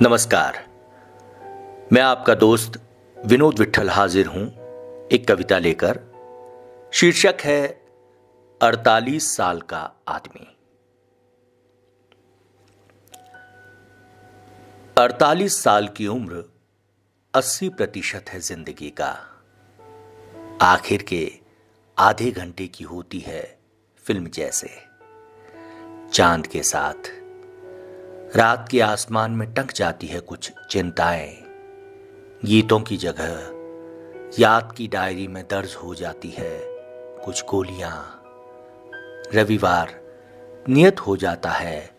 नमस्कार। मैं आपका दोस्त विनोद विट्ठल हाजिर हूं एक कविता लेकर। शीर्षक है 48 साल का आदमी। 48 साल की उम्र 80% है जिंदगी का। आखिर के आधे घंटे की होती है फिल्म जैसे। चांद के साथ रात के आसमान में टंक जाती है कुछ चिंताएं। गीतों की जगह याद की डायरी में दर्ज हो जाती है कुछ गोलियां। रविवार नियत हो जाता है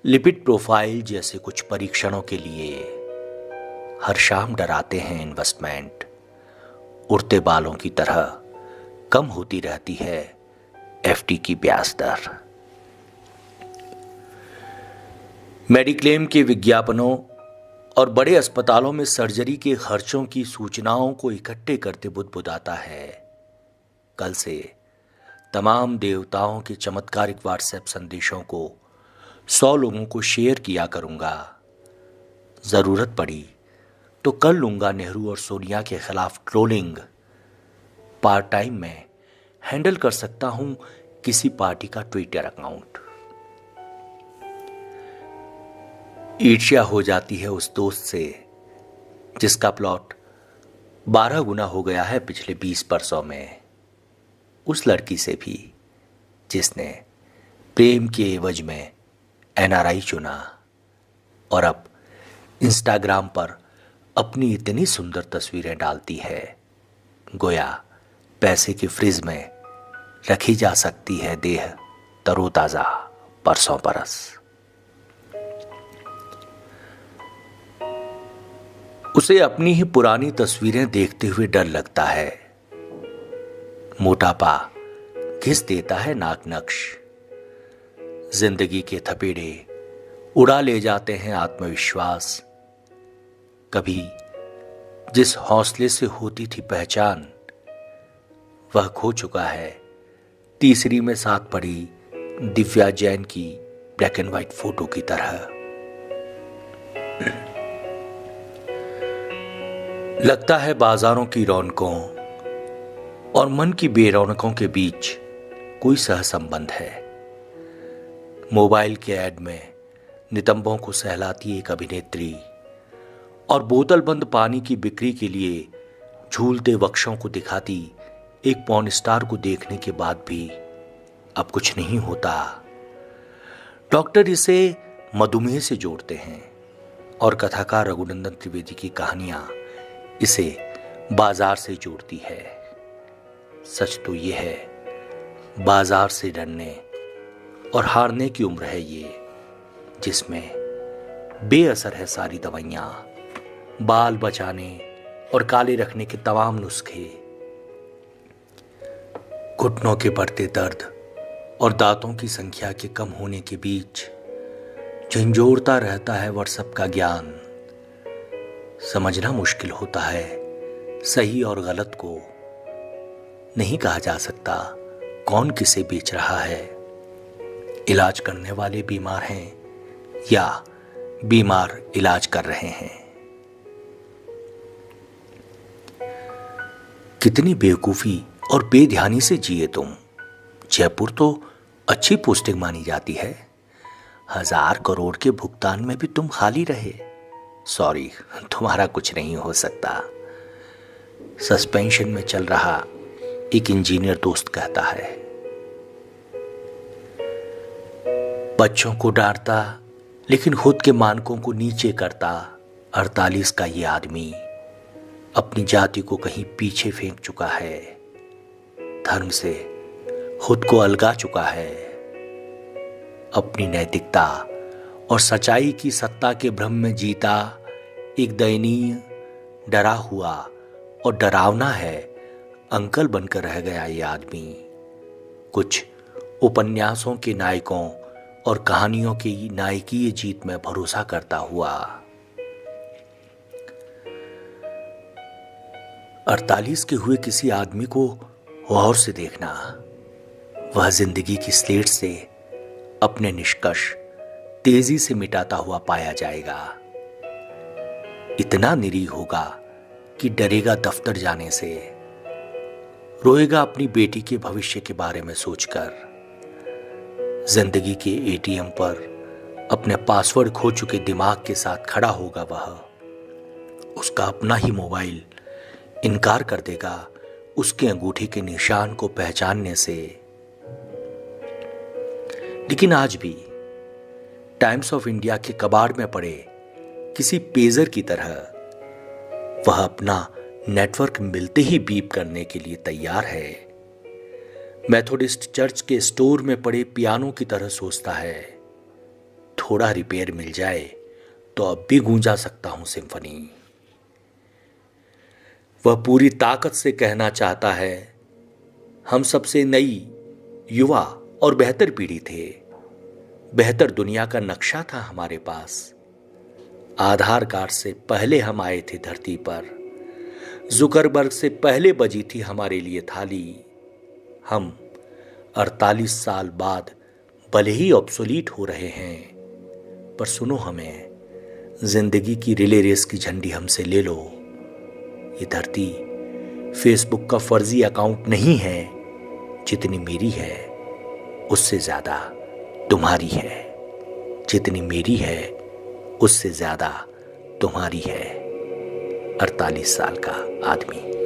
लिपिड प्रोफाइल जैसे कुछ परीक्षणों के लिए। हर शाम डराते हैं इन्वेस्टमेंट। उड़ते बालों की तरह कम होती रहती है एफडी की ब्याज दर। मेडिक्लेम के विज्ञापनों और बड़े अस्पतालों में सर्जरी के खर्चों की सूचनाओं को इकट्ठे करते बुदबुदाता है। कल से तमाम देवताओं के चमत्कारिक व्हाट्सएप संदेशों को 100 लोगों को शेयर किया करूंगा। जरूरत पड़ी तो कर लूंगा नेहरू और सोनिया के खिलाफ ट्रोलिंग। पार्ट टाइम में हैंडल कर सकता हूं किसी पार्टी का ट्विटर अकाउंट। ईर्ष्या हो जाती है उस दोस्त से जिसका प्लॉट 12 गुना हो गया है पिछले 20 वर्षों में। उस लड़की से भी जिसने प्रेम के एवज में एनआरआई चुना और अब इंस्टाग्राम पर अपनी इतनी सुंदर तस्वीरें डालती है गोया पैसे के फ्रिज में रखी जा सकती है देह तरोताजा परसों बरस। उसे अपनी ही पुरानी तस्वीरें देखते हुए डर लगता है। मोटापा घिस देता है नाक नक्श। जिंदगी के थपेड़े उड़ा ले जाते हैं आत्मविश्वास। कभी जिस हौसले से होती थी पहचान वह खो चुका है तीसरी में साथ पड़ी दिव्या जैन की ब्लैक एंड व्हाइट फोटो की तरह। लगता है बाजारों की रौनकों और मन की बेरौनकों के बीच कोई सहसंबंध है। मोबाइल के ऐड में नितंबों को सहलाती एक अभिनेत्री और बोतल बंद पानी की बिक्री के लिए झूलते वक्षों को दिखाती एक पॉर्न स्टार को देखने के बाद भी अब कुछ नहीं होता। डॉक्टर इसे मधुमेह से जोड़ते हैं और कथाकार रघुनंदन त्रिवेदी की कहानियां इसे बाजार से जोड़ती है। सच तो यह है बाजार से डरने और हारने की उम्र है ये, जिसमें बेअसर है सारी दवाइयां, बाल बचाने और काले रखने के तमाम नुस्खे। घुटनों के बढ़ते दर्द और दांतों की संख्या के कम होने के बीच झंझोरता रहता है व्हाट्सएप का ज्ञान। समझना मुश्किल होता है सही और गलत को। नहीं कहा जा सकता कौन किसे बेच रहा है। इलाज करने वाले बीमार हैं या बीमार इलाज कर रहे हैं। कितनी बेवकूफी और बेध्यानी से जिए तुम। जयपुर तो अच्छी पोस्टिंग मानी जाती है। 1000 करोड़ के भुगतान में भी तुम खाली रहे। सॉरी, तुम्हारा कुछ नहीं हो सकता। सस्पेंशन में चल रहा एक इंजीनियर दोस्त कहता है। बच्चों को डांटता लेकिन खुद के मानकों को नीचे करता 48 का ये आदमी अपनी जाति को कहीं पीछे फेंक चुका है। धर्म से खुद को अलगा चुका है। अपनी नैतिकता और सच्चाई की सत्ता के भ्रम में जीता एक दयनीय, डरा हुआ और डरावना है अंकल बनकर रह गया ये आदमी। कुछ उपन्यासों के नायकों और कहानियों की नायकीय जीत में भरोसा करता हुआ। 48 के हुए किसी आदमी को गौर से देखना। वह जिंदगी की स्लेट से अपने निष्कर्ष तेजी से मिटाता हुआ पाया जाएगा। इतना निरीह होगा कि डरेगा दफ्तर जाने से, रोएगा अपनी बेटी के भविष्य के बारे में सोचकर, जिंदगी के एटीएम पर अपने पासवर्ड खो चुके दिमाग के साथ खड़ा होगा वह। उसका अपना ही मोबाइल इनकार कर देगा उसके अंगूठी के निशान को पहचानने से। लेकिन आज भी टाइम्स ऑफ इंडिया के कबाड़ में पड़े किसी पेजर की तरह वह अपना नेटवर्क मिलते ही बीप करने के लिए तैयार है। मेथोडिस्ट चर्च के स्टोर में पड़े पियानो की तरह सोचता है, थोड़ा रिपेयर मिल जाए तो अब भी गूंजा सकता हूं सिम्फनी। वह पूरी ताकत से कहना चाहता है, हम सबसे नई, युवा और बेहतर पीढ़ी थे। बेहतर दुनिया का नक्शा था हमारे पास। आधार कार्ड से पहले हम आए थे धरती पर। जुकरबर्ग से पहले बजी थी हमारे लिए थाली। हम 48 साल बाद भले ही ऑब्सोलीट हो रहे हैं, पर सुनो हमें, जिंदगी की रिले रेस की झंडी हमसे ले लो। ये धरती फेसबुक का फर्जी अकाउंट नहीं है, जितनी मेरी है उससे ज्यादा तुम्हारी है। जितनी मेरी है उससे ज्यादा तुम्हारी है। 48 साल का आदमी।